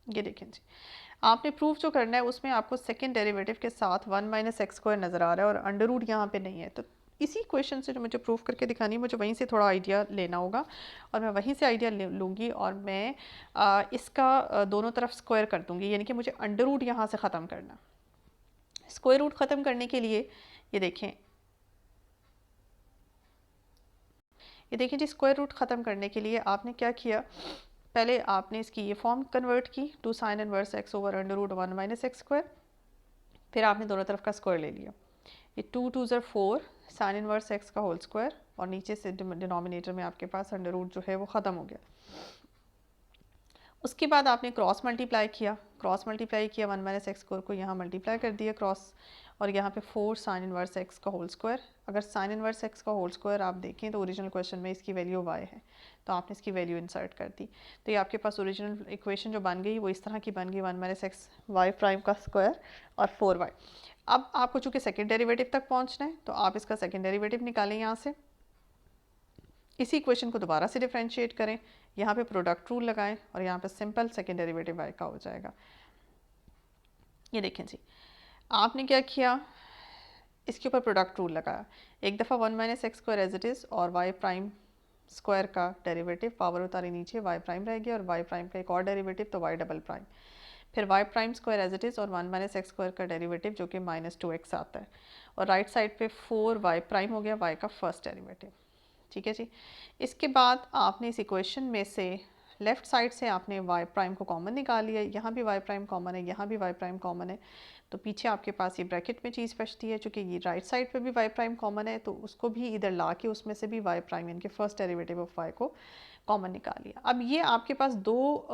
ये देखें जी, आपने प्रूफ जो करना है उसमें आपको सेकंड डेरिवेटिव के साथ 1 माइनस एक्स स्क्वायर नज़र आ रहा है और अंडर रूट यहाँ पे नहीं है। तो इसी क्वेश्चन से जो मुझे प्रूफ करके दिखानी है मुझे वहीं से थोड़ा आइडिया लेना होगा, और मैं वहीं से आइडिया लूँगी और मैं इसका दोनों तरफ स्क्वायर कर दूँगी, यानी कि मुझे अंडर रूट यहाँ से ख़त्म करना। स्क्वायर रूट ख़त्म करने के लिए ये देखें जी, स्क्वायर रूट ख़त्म करने के लिए आपने क्या किया, पहले आपने इसकी ये फॉर्म कन्वर्ट की, 2 sine inverse x over under root 1 minus x square, फिर आपने दोनों तरफ का स्क्वायर ले लिया, ये 2 2 ज़र 4 साइन इनवर्स एक्स का होल स्क्वायर, और नीचे से डिनोमिनेटर में आपके पास अंडर रूट जो है वो ख़त्म हो गया। उसके बाद आपने क्रॉस मल्टीप्लाई किया, 1 माइनस एक्स स्क्वायर को यहाँ मल्टीप्लाई कर दिया क्रॉस, और यहाँ पे 4 साइन इनवर्स एक्स का होल स्क्वायर। अगर साइन इनवर्स एक्स का होल स्क्वायर आप देखें तो ओरिजिनल क्वेश्चन में इसकी वैल्यू y है, तो आपने इसकी वैल्यू इंसर्ट कर दी, तो ये आपके पास ओरिजिनल इक्वेशन जो बन गई वो इस तरह की बन गई, 1 माइनस एक्स वाई प्राइम का स्क्वायर और 4y। अब आपको चूँकि सेकेंड डेरिवेटिव तक पहुँचना है तो आप इसका सेकेंड डेरिवेटिव निकालें यहाँ से, इसी इक्वेशन को दोबारा से डिफ्रेंशिएट करें, यहाँ पे प्रोडक्ट रूल लगाएं और यहाँ पे सिंपल सेकेंड डेरिवेटिव y का हो जाएगा। ये देखें जी, आपने क्या किया, इसके ऊपर प्रोडक्ट रूल लगाया, एक दफ़ा 1 minus x square as it is और y प्राइम स्क्वायर का डेरिवेटिव, पावर उतारी नीचे y प्राइम रह गया और y प्राइम का एक और डेरिवेटिव तो y डबल प्राइम, फिर y prime square as it is और 1 माइनस एक्स स्क्वायर का डेरिवेटिव जो कि -2x आता है, और राइट साइड पे 4y प्राइम हो गया y का फर्स्ट डेरिवेटिव। ठीक है जी, इसके बाद आपने इस इक्वेशन में से लेफ़्ट साइड से आपने y प्राइम को कॉमन निकाल लिया, यहाँ भी y प्राइम कॉमन है, यहाँ भी y प्राइम कॉमन है, तो पीछे आपके पास ये ब्रैकेट में चीज़ बचती है, चूँकि ये राइट साइड पे भी y प्राइम कॉमन है तो उसको भी इधर ला के उसमें से भी y प्राइम यानी कि फर्स्ट डेरिवेटिव ऑफ y को कॉमन निकाल लिया। अब ये आपके पास दो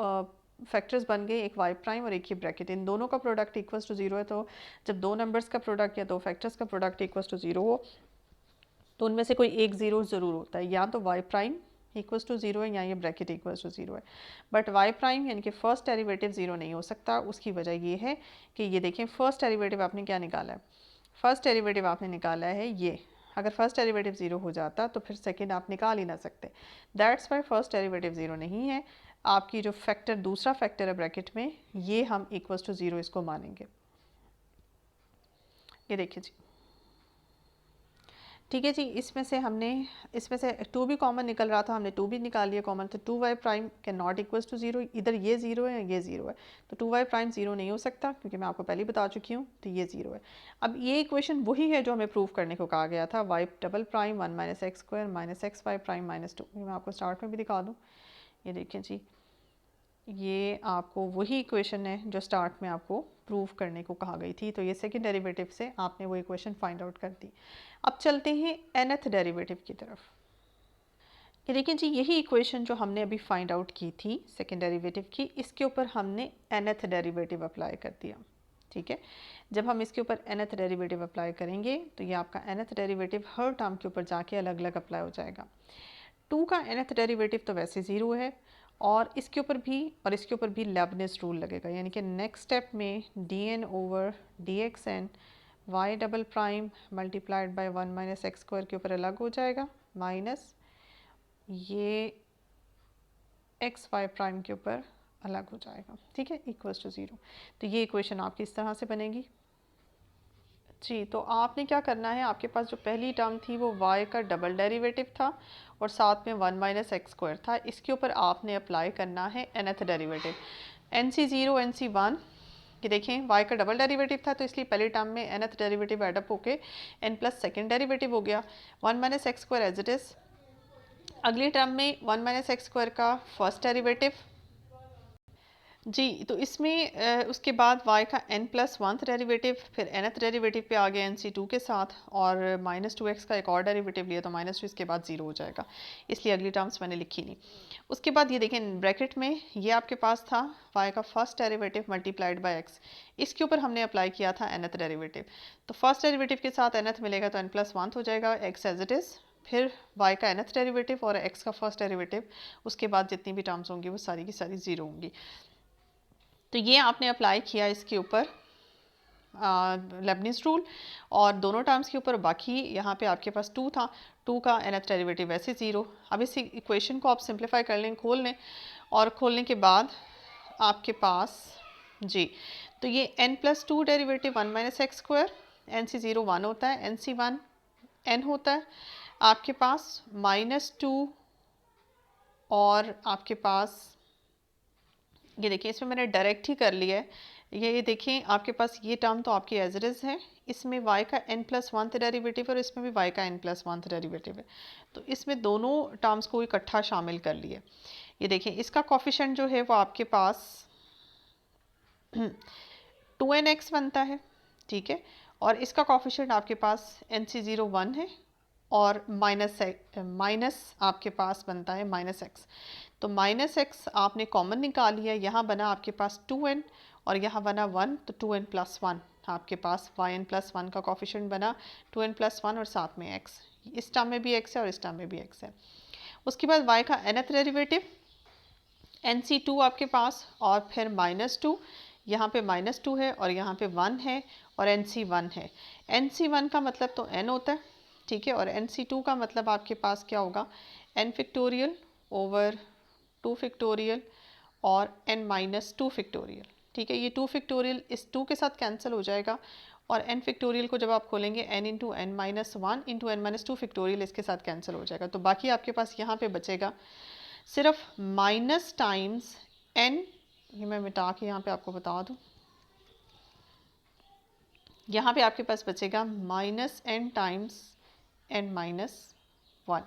फैक्टर्स बन गए, एक y प्राइम और एक ये ब्रैकेट, इन दोनों का प्रोडक्ट इक्वल्स टू 0 है, तो जब दो नंबर्स का प्रोडक्ट या दो फैक्टर्स का प्रोडक्ट इक्वल्स टू 0 हो तो उनमें से कोई एक ज़ीरो ज़रूर होता है, या तो y प्राइम इक्वल्स टू 0 है या ये ब्रैकेट इक्वल्स टू 0 है, बट y प्राइम यानी कि फ़र्स्ट डेरिवेटिव 0 नहीं हो सकता। उसकी वजह ये है कि ये देखें फ़र्स्ट डेरिवेटिव आपने क्या निकाला है, फ़र्स्ट डेरिवेटिव आपने निकाला है ये, अगर फर्स्ट डेरिवेटिव 0 हो जाता तो फिर सेकेंड आप निकाल ही ना सकते, दैट्स वाई फर्स्ट डेरिवेटिव 0 नहीं है। आपकी जो फैक्टर दूसरा फैक्टर है ब्रैकेट में, ये हम इक्वल्स टू 0 इसको मानेंगे। ये देखिए जी, ठीक है जी, इसमें से 2 भी कॉमन निकल रहा था, हमने 2 भी निकाल लिया कॉमन, तो 2y prime can not equals to 0, इधर ये 0 है ये 0 है, तो 2y प्राइम 0 नहीं हो सकता क्योंकि मैं आपको पहले बता चुकी हूँ, तो ये 0 है। अब ये इक्वेशन वही है जो हमें प्रूव करने को कहा गया था, y double prime 1 minus x square minus x y prime -2, ये मैं आपको स्टार्ट में भी दिखा दूँ। ये देखें जी, ये आपको वही इक्वेशन है जो स्टार्ट में आपको प्रूव करने को कहा गई थी, तो ये सेकेंड डेरिवेटिव से आपने वो इक्वेशन फाइंड आउट कर दी। अब चलते हैं nth डेरिवेटिव की तरफ। ये देखिए जी, यही इक्वेशन जो हमने अभी फाइंड आउट की थी सेकेंड डेरिवेटिव की, इसके ऊपर हमने nth डेरिवेटिव अप्लाई कर दिया। ठीक है, जब हम इसके ऊपर nth डेरिवेटिव अप्लाई करेंगे तो ये आपका nth डेरिवेटिव हर टर्म के ऊपर जाके अलग अलग अप्लाई हो जाएगा। 2 का nth डेरिवेटिव तो वैसे 0 है, और इसके ऊपर भी लेबनिज़ रूल लगेगा, यानी कि नेक्स्ट स्टेप में dn over dxn y double prime multiplied by 1 minus x square के ऊपर अलग हो जाएगा, माइनस ये एक्स वाई प्राइम के ऊपर अलग हो जाएगा। ठीक है, इक्वल्स टू 0, तो ये इक्वेशन आपकी इस तरह से बनेगी जी। तो आपने क्या करना है, आपके पास जो पहली टर्म थी वो y का डबल डेरिवेटिव था और साथ में 1 माइनस एक्स स्क्वायर था, इसके ऊपर आपने अप्लाई करना है nth डेरिवेटिव, NC0 NC1। ये देखें, y का डबल डेरिवेटिव था तो इसलिए पहली टर्म में nth डेरिवेटिव एडअप होके n प्लस सेकेंड डेरिवेटिव हो गया, 1 minus x square as it is. अगली टर्म में 1 माइनस एक्स स्क्वायर का फर्स्ट डेरिवेटिव जी, तो इसमें उसके बाद y का n प्लस वन डेरिवेटिव, फिर nth डेरिवेटिव पे आ गया NC2 के साथ, और -2x का एक और डेरिवेटिव लिया तो -2 इसके बाद 0 हो जाएगा, इसलिए अगली टर्म्स मैंने लिखी नहीं। उसके बाद ये देखें ब्रैकेट में ये आपके पास था y का first derivative multiplied by x, इसके ऊपर हमने अप्लाई किया था nth डेरिवेटिव, तो फर्स्ट डेरिवेटिव के साथ nth मिलेगा तो n प्लस वन हो जाएगा, x एज इट इज़ फिर y का nth डेरिवेटिव और x का फर्स्ट डेरिवेटिव, उसके बाद जितनी भी टर्म्स होंगी वो सारी की सारी ज़ीरो होंगी। तो ये आपने अप्लाई किया इसके ऊपर लेबनीज़ रूल, और दोनों टर्म्स के ऊपर। बाकी यहाँ पे आपके पास 2 था, 2 का nth डेरिवेटिव वैसे 0। अब इस इक्वेशन को आप सिंप्लीफाई कर लें, खोल लें, और खोलने के बाद आपके पास जी, तो ये n+2 derivative 1 minus x square, NC0 1 होता है, NC1 n होता है, आपके पास -2, और आपके पास ये देखिए इसमें मैंने डायरेक्ट ही कर लिया है। ये देखें आपके पास ये टर्म तो आपकी एज इट इज़ है, इसमें y का n+1 डेरिवेटिव और इसमें भी y का n+1 डेरिवेटिव है, तो इसमें दोनों टर्म्स को इकट्ठा शामिल कर लिए। ये देखिए इसका कोफिशिएंट जो है वो आपके पास 2nx बनता है, ठीक है, और इसका कोफिशिएंट आपके पास NC0 1 है, और माइनस आपके पास बनता है -x। तो -x आपने कॉमन निकाल लिया, यहाँ बना आपके पास 2n और यहाँ बना 1, तो 2n+1 आपके पास yn+1 का कोफिशिएंट बना 2n+1 और साथ में x, इस टर्म में भी x है और इस टर्म में भी x है। उसके बाद y का nth डेरिवेटिव NC2 आपके पास, और फिर -2, यहाँ पे -2 है और यहाँ पे 1 है, और NC1 है। NC1 का मतलब तो n होता है, ठीक है, और NC2 का मतलब आपके पास क्या होगा, n फैक्टोरियल ओवर 2 फैक्टोरियल और n-2 फैक्टोरियल, ठीक है। ये 2 फैक्टोरियल इस 2 के साथ कैंसिल हो जाएगा, और n फैक्टोरियल को जब आप खोलेंगे n into n-1 into n-2 factorial इसके साथ कैंसिल हो जाएगा। तो बाकी आपके पास यहाँ पे बचेगा सिर्फ माइनस टाइम्स n, ये मैं मिटा के यहाँ पे आपको बता दूँ, यहाँ पे आपके पास बचेगा -n टाइम्स n-1,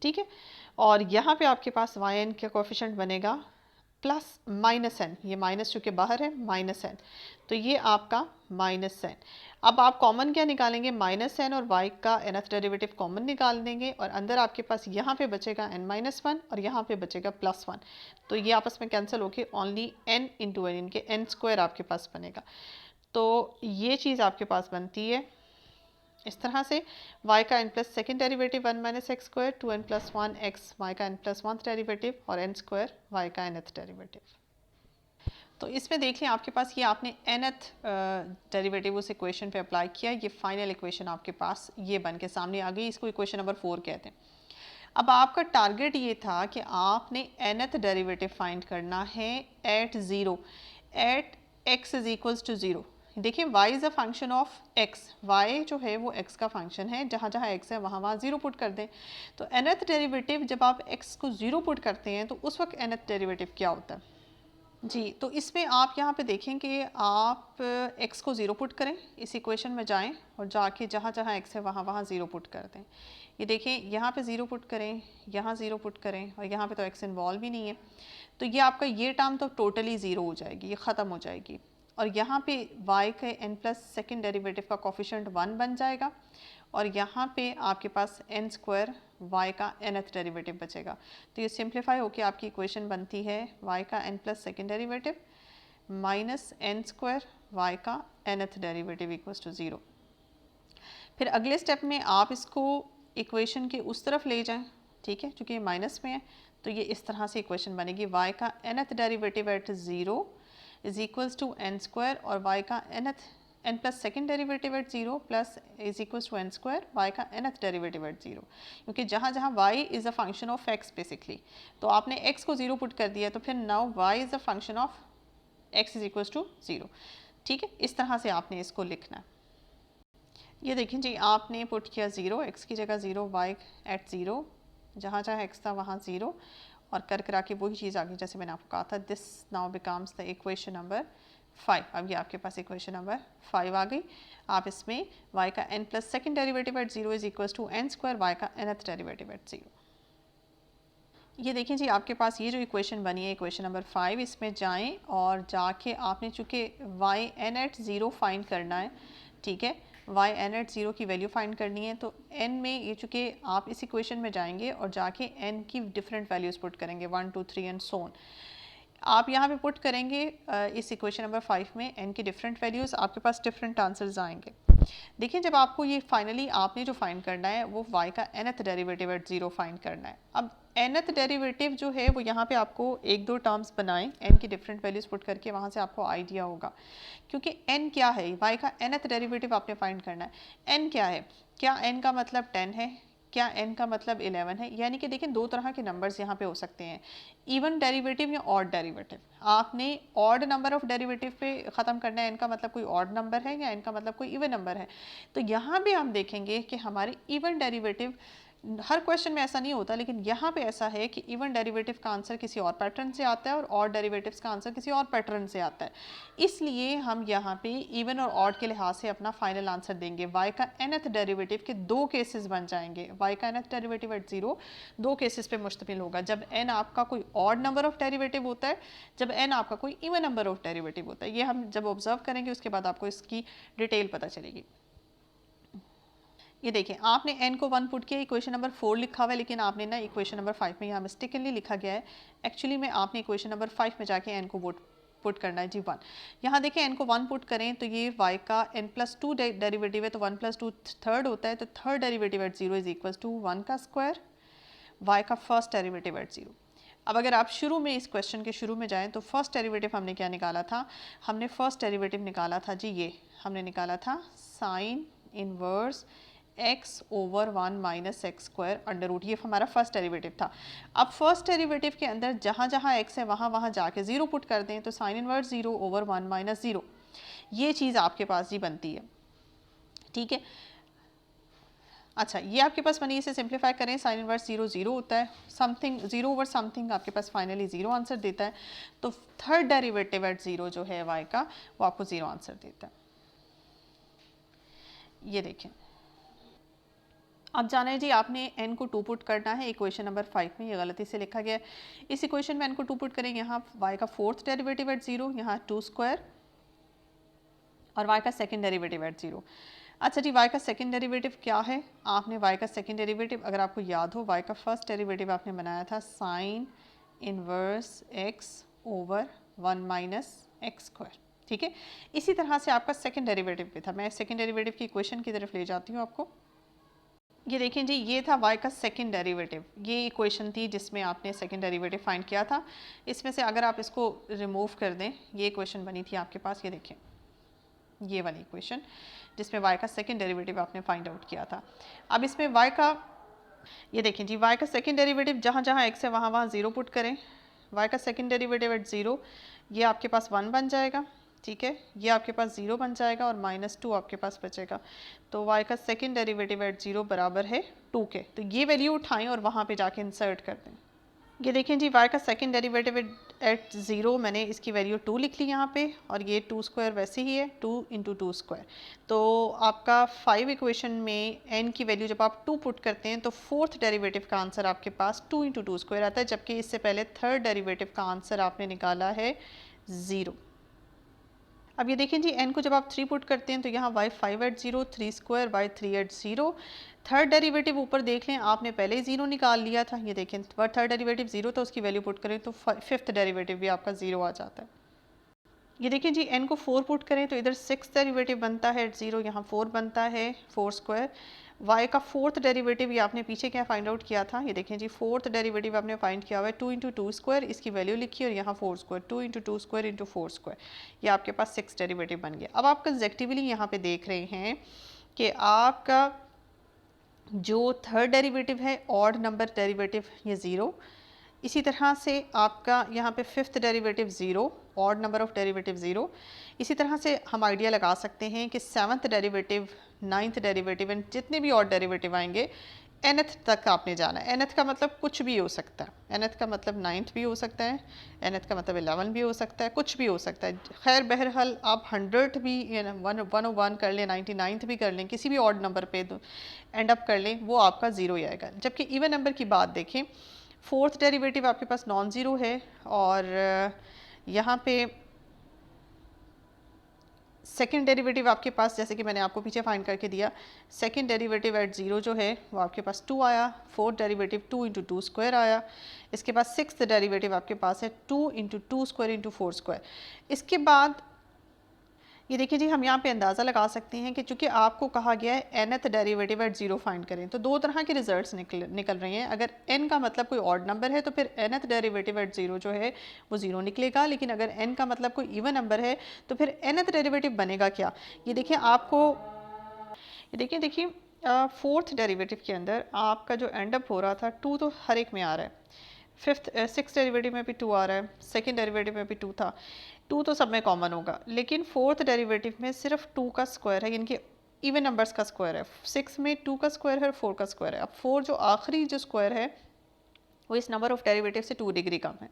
ठीक है, और यहाँ पे आपके पास yn का कोफिशिएंट बनेगा +-n, ये माइनस चूँकि बाहर है -n, तो ये आपका -n। अब आप कॉमन क्या निकालेंगे, -n और y का nth डेरिवेटिव कॉमन निकाल देंगे, और अंदर आपके पास यहाँ पे बचेगा n-1 और यहाँ पे बचेगा +1, तो ये आपस में कैंसिल होके ओनली n इंटू n, इनके n² आपके पास बनेगा। तो ये चीज़ आपके पास बनती है इस तरह से, y का n+2 derivative 1 minus x square, 2n+1 x y का n+1 डेरिवेटिव, और n² y का nth डेरिवेटिव। तो इसमें देख लें आपके पास ये आपने nth डेरिवेटिव उस इक्वेशन पे अप्लाई किया, ये फाइनल इक्वेशन आपके पास ये बन के सामने आ गई, इसको इक्वेशन नंबर 4 कहते हैं। अब आपका टारगेट ये था कि आपने nth डेरिवेटिव फाइंड करना है at 0, at x is equals to 0। देखिए y is a function of x, y जो है वो x का फंक्शन है, जहाँ जहाँ x है वहाँ वहाँ 0 पुट कर दें। तो nth डेरिवेटिव जब आप x को 0 पुट करते हैं तो उस वक्त nth डेरिवेटिव क्या होता है जी। तो इसमें आप यहाँ पे देखें कि आप x को 0 पुट करें, इस इक्वेशन में जाएं और जाके जहाँ जहाँ x है वहाँ वहाँ 0 पुट कर दें। ये देखें यहाँ पे 0 पुट करें, यहाँ 0 पुट करें, और यहाँ पे तो x इन्वॉल्व ही नहीं है, तो ये आपका ये टर्म तो टोटली 0 हो जाएगी, ये ख़त्म हो जाएगी। और यहाँ पे y के n+2 डेरिवेटिव का कोफिशिएंट 1 बन जाएगा, और यहाँ पे आपके पास n² y का nth डेरिवेटिव बचेगा। तो ये सिंप्लीफाई होके आपकी इक्वेशन बनती है y का n+2 derivative minus n² y का nth डेरिवेटिव इक्वल्स टू 0। फिर अगले स्टेप में आप इसको इक्वेशन के उस तरफ ले जाएं, ठीक है, क्योंकि ये माइनस में है, तो ये इस तरह से इक्वेशन बनेगी y का nth derivative at 0 is equals to n² और y का n+2 derivative at 0 plus is equals to n² y का nth डेरिवेटिव एट 0, क्योंकि जहाँ जहाँ y is a function of x basically, तो आपने x को 0 पुट कर दिया, तो फिर now y is a function of x is equals to 0, ठीक है। इस तरह से आपने इसको लिखना है। ये देखें जी, आपने पुट किया 0, x की जगह 0, y एट 0, जहाँ जहाँ x था वहाँ 0, और कर करा के वही चीज़ आ गई जैसे मैंने आपको कहा था। This now becomes the equation number 5। अब ये आपके पास इक्वेशन नंबर 5 आ गई। आप इसमें y का n+2 derivative at 0 is equals to n² y का nth डेरिवेटिव एट 0। ये देखें जी, आपके पास ये जो इक्वेशन बनी है इक्वेशन नंबर 5, इसमें जाएं और जाके आपने चूँकि y n एट 0 फाइंड करना है, ठीक है, y n एट 0 की वैल्यू फाइंड करनी है, तो n में ये चूँकि आप इस इक्वेशन में जाएंगे और जाके n की डिफरेंट वैल्यूज़ पुट करेंगे 1 2 3 एंड सो ऑन। आप यहाँ पे पुट करेंगे इस इक्वेशन नंबर 5 में n की डिफरेंट वैल्यूज़, आपके पास डिफरेंट आंसर्स आएंगे। देखिए जब आपको ये फाइनली आपने जो फाइंड करना है वो y का nth डेरिवेटिव एट 0 फाइंड करना है। अब nth डेरिवेटिव जो है वो यहाँ पे आपको एक दो टर्म्स बनाएं, n की डिफरेंट वैल्यूज पुट करके, वहाँ से आपको आइडिया होगा। क्योंकि n क्या है, y का nth डेरिवेटिव आपने फाइंड करना है। n क्या है, क्या n का मतलब 10 है, क्या n का मतलब 11 है। यानी कि देखिए दो तरह के नंबर्स यहाँ पे हो सकते हैं, इवन डेरिवेटिव या ऑड डेरिवेटिव। आपने ऑड नंबर ऑफ डेरिवेटिव पे ख़त्म करना है, n का मतलब कोई ऑड नंबर है या n का मतलब कोई इवन नंबर है। तो यहाँ भी हम देखेंगे कि हमारे इवन डेरिवेटिव, हर क्वेश्चन में ऐसा नहीं होता लेकिन यहाँ पे ऐसा है कि इवन डेरिवेटिव का आंसर किसी और पैटर्न से आता है और ऑड डेरिवेटिव्स का आंसर किसी और पैटर्न से आता है। इसलिए हम यहाँ पे इवन और ऑड के लिहाज से अपना फाइनल आंसर देंगे। y का nth डेरिवेटिव के दो केसेस बन जाएंगे। y का nth डेरिवेटिव एट 0 दो केसेस पे मुश्तमिल होगा, जब n आपका कोई ऑड नंबर ऑफ डेरिवेटिव होता है, जब n आपका कोई इवन नंबर ऑफ डेरिवेटिव होता है। ये हम जब ऑब्जर्व करेंगे उसके बाद आपको इसकी डिटेल पता चलेगी। ये देखिए आपने n को 1 पुट किया, इक्वेशन नंबर 4 लिखा हुआ है, लेकिन आपने ना इक्वेशन नंबर 5 में यहाँ मिस्टेकनली लिखा गया है। एक्चुअली में आपने इक्वेशन नंबर 5 में जाके n को पुट करना है जी 1। यहाँ देखिए n को 1 पुट करें तो ये y का n+2 डेरिवेटिव है, तो 1+2 थर्ड होता है, तो third derivative at 0 is equal to 1 का स्क्वायर y का फर्स्ट डेरिवेटिव एट 0। अब अगर आप शुरू में इस क्वेश्चन के शुरू में जाएं तो फर्स्ट डेरिवेटिव हमने क्या निकाला था, हमने फर्स्ट डेरिवेटिव निकाला था जी, ये हमने निकाला था sine inverse x over 1 minus x square under root, ये हमारा फर्स्ट डेरिवेटिव था। अब फर्स्ट डेरिवेटिव के अंदर जहाँ जहाँ x है वहाँ वहाँ जाके 0 पुट कर दें, तो साइन इनवर्स 0 ओवर 1 माइनस 0, ये चीज़ आपके पास जी बनती है। ठीक है, अच्छा ये आपके पास बनी, इसे सिंप्लीफाई करें, साइन इनवर्स 0 0 होता है, समथिंग 0 ओवर समथिंग आपके पास फाइनली 0 आंसर देता है। तो थर्ड डेरिवेटिव एट 0 जो है y का, वो आपको 0 आंसर देता है। ये देखें, अब जाना है जी आपने n को 2 पुट करना है, इक्वेशन नंबर 5 में ये गलती से लिखा गया है। इस इक्वेशन में n को 2 पुट करेंगे, यहाँ y का फोर्थ डेरिवेटिव एट 0, यहाँ 2 स्क्वायर और y का सेकंड डेरिवेटिव एट 0। अच्छा जी y का सेकंड डेरिवेटिव क्या है, आपने y का सेकंड डेरिवेटिव अगर आपको याद हो, y का फर्स्ट डेरिवेटिव आपने बनाया था sine inverse x over 1 minus x square. ठीक है, इसी तरह से आपका सेकंड डेरिवेटिव भी था। मैं सेकंड डेरिवेटिव की इक्वेशन की तरफ ले जाती हूँ आपको। ये देखें जी, ये था y का सेकंड डेरिवेटिव, ये इक्वेशन थी जिसमें आपने सेकंड डेरिवेटिव फाइंड किया था। इसमें से अगर आप इसको रिमूव कर दें, ये इक्वेशन बनी थी आपके पास, ये देखें ये वाली इक्वेशन जिसमें y का सेकंड डेरिवेटिव आपने फाइंड आउट किया था। अब इसमें y का, ये देखें जी y का सेकंड डेरिवेटिव जहाँ जहाँ x है वहाँ वहाँ 0 पुट करें, y का सेकंड डेरिवेटिव एट 0, ये आपके पास 1 बन जाएगा। ठीक है, ये आपके पास 0 बन जाएगा और -2 आपके पास बचेगा। तो y का सेकंड डेरिवेटिव एट 0 बराबर है 2 के। तो ये वैल्यू उठाएं और वहाँ पे जाके इंसर्ट कर दें। ये देखें जी y का सेकंड डेरिवेटिव एट 0, मैंने इसकी वैल्यू 2 लिख ली यहाँ पे, और ये 2 स्क्वायर वैसे ही है, 2 इंटू 2 स्क्वायर। तो आपका 5 इक्वेशन में n की वैल्यू जब आप 2 पुट करते हैं तो फोर्थ डेरिवेटिव का आंसर आपके पास 2 इंटू 2 स्क्वायर आता है, जबकि इससे पहले थर्ड डेरिवेटिव का आंसर आपने निकाला है 0। अब ये देखें जी n को जब आप 3 पुट करते हैं तो यहाँ y 5 at 0, 3 square y 3 at 0। Third derivative ऊपर देख लें, आपने पहले ही 0 निकाल लिया था। ये देखें थर्ड डेरिवेटिव 0 तो उसकी वैल्यू पुट करें तो फिफ्थ डेरिवेटिव भी आपका 0 आ जाता है। ये देखिए जी n को 4 पुट करें तो इधर 6 डेरिवेटिव बनता है एट 0, यहाँ 4 बनता है 4 स्क्वायर। y का फोर्थ डेरिवेटिव ये आपने पीछे क्या फाइंड आउट किया था, ये देखें जी फोर्थ डेरिवेटिव आपने फाइंड किया हुआ है 2 इंटू 2 स्क्वायर, इसकी वैल्यू लिखी और यहाँ 4 square, 2 into 2 square into 4 square, ये आपके पास 6 डेरिवेटिव बन गया। अब आप कंसेक्टिवली यहाँ पे देख रहे हैं कि आपका जो थर्ड डेरिवेटिव है ऑड नंबर डेरिवेटिव ये 0, इसी तरह से आपका यहाँ पे fifth derivative 0, odd number of derivative 0। इसी तरह से हम आइडिया लगा सकते हैं कि seventh derivative, ninth derivative and जितने भी ऑड डेरिवेटिव आएंगे nth तक आपने जाना है। nth का मतलब कुछ भी हो सकता है, nth का मतलब 9th भी हो सकता है, nth का मतलब 11 भी हो सकता है, कुछ भी हो सकता है। खैर बहरहाल आप 100 भी 101 कर लें, 99th भी कर लें, किसी भी ऑड नंबर पे एंड अप कर लें, वो आपका 0 ही आएगा। जबकि इवन नंबर की बात देखें, फोर्थ डेरिवेटिव आपके पास नॉन ज़ीरो है और यहाँ पे सेकेंड डेरिवेटिव आपके पास, जैसे कि मैंने आपको पीछे फाइंड करके दिया, सेकेंड डेरिवेटिव एट 0 जो है वो आपके पास 2 आया, फोर्थ डेरिवेटिव 2 इंटू 2 स्क्वायर आया, इसके बाद सिक्स्थ डेरिवेटिव आपके पास है 2 इंटू 2 स्क्वायर इंटू 4 स्क्वायर। इसके बाद ये देखिए जी, हम यहाँ पे अंदाज़ा लगा सकते हैं कि चूंकि आपको कहा गया है nth derivative eight zero find करें, तो दो तरह के रिजल्ट्स निकल रहे हैं। अगर n का मतलब कोई ऑड नंबर है तो फिर nth डेरिवेटिव एट ज़ीरो जो है वो ज़ीरो निकलेगा, लेकिन अगर n का मतलब कोई इवन नंबर है तो फिर nth डेरिवेटिव बनेगा क्या। ये देखिए आपको, ये देखिए फोर्थ डेरिवेटिव के अंदर आपका जो एंड अप हो रहा था 2 तो हर एक में आ रहा है, फिफ्थ सिक्स डेरिवेटिव में भी 2 आ रहा है, सेकंड डेरिवेटिव में भी 2 था, 2 तो सब में कॉमन होगा, लेकिन फोर्थ डेरिवेटिव में सिर्फ 2 का स्क्वायर है, इनके इवन नंबर्स का स्क्वायर है। 6 में 2 का स्क्वायर है और 4 का स्क्वायर है। अब 4 जो आखिरी जो स्क्वायर है वो इस नंबर ऑफ डेरिवेटिव से 2 डिग्री कम है।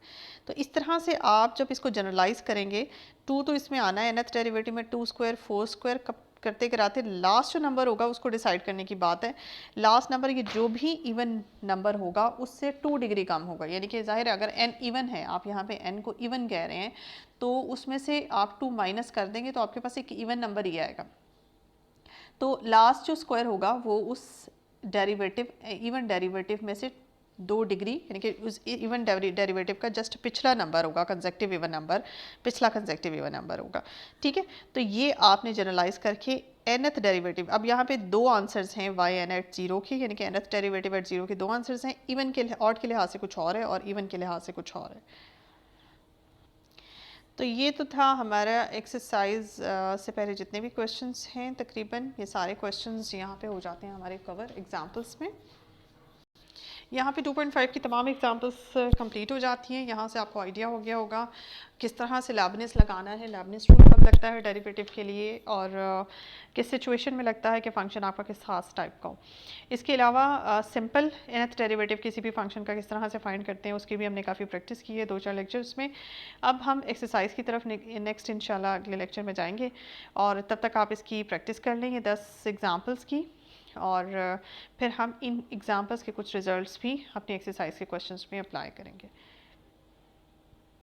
तो इस तरह से आप जब इसको जनरलाइज करेंगे, 2 तो इसमें आना है, nth डेरिवेटिव में 2 स्क्वायर 4 स्क्वायर करते कराते लास्ट जो नंबर होगा उसको डिसाइड करने की बात है। लास्ट नंबर ये जो भी इवन नंबर होगा उससे 2 डिग्री कम होगा, यानी कि जाहिर है अगर n इवन है, आप यहाँ पे n को इवन कह रहे हैं, तो उसमें से आप 2 माइनस कर देंगे तो आपके पास एक इवन नंबर ही आएगा। तो लास्ट जो स्क्वायर होगा वो उस डेरिवेटिव इवन डेरिवेटिव में से 2 डिग्री, यानी कि उस इवन डेरिवेटिव का जस्ट पिछला नंबर होगा, कंसेक्टिव इवन नंबर, पिछला कंसेक्टिव इवन नंबर होगा। ठीक है, तो ये आपने जनरलाइज करके nth डेरिवेटिव, अब यहाँ पे दो आंसर्स हैं y n एट ज़ीरो के, यानी कि nth डेरिवेटिव एट ज़ीरो के दो आंसर्स हैं। इवन के ऑड के लिहाज से कुछ और है और इवन के लिहाज से कुछ और है। तो ये तो था हमारा एक्सरसाइज से पहले जितने भी क्वेश्चंस हैं, तकरीबन ये सारे क्वेश्चंस यहाँ पे हो जाते हैं हमारे कवर एग्जांपल्स में। यहाँ पे 2.5 की तमाम एग्जांपल्स कंप्लीट हो जाती हैं। यहाँ से आपको आइडिया हो गया होगा किस तरह से लेबनिज़ लगाना है, लेबनिज़ रूल कब लगता है डेरिवेटिव के लिए, और किस सिचुएशन में लगता है कि फ़ंक्शन आपका किस खास टाइप का हो। इसके अलावा सिंपल nth डेरिवेटिव किसी भी फंक्शन का किस तरह से फाइंड करते हैं उसकी भी हमने काफ़ी प्रैक्टिस की है 2-4 लेक्चर्स में। अब हम एक्सरसाइज की तरफ नेक्स्ट इंशाल्लाह अगले लेक्चर में जाएंगे, और तब तक आप इसकी प्रैक्टिस कर लेंगे 10 एग्जाम्पल्स की, और फिर हम इन एग्जाम्पल्स के कुछ रिजल्ट्स भी अपनी एक्सरसाइज के क्वेश्चंस में अप्लाई करेंगे।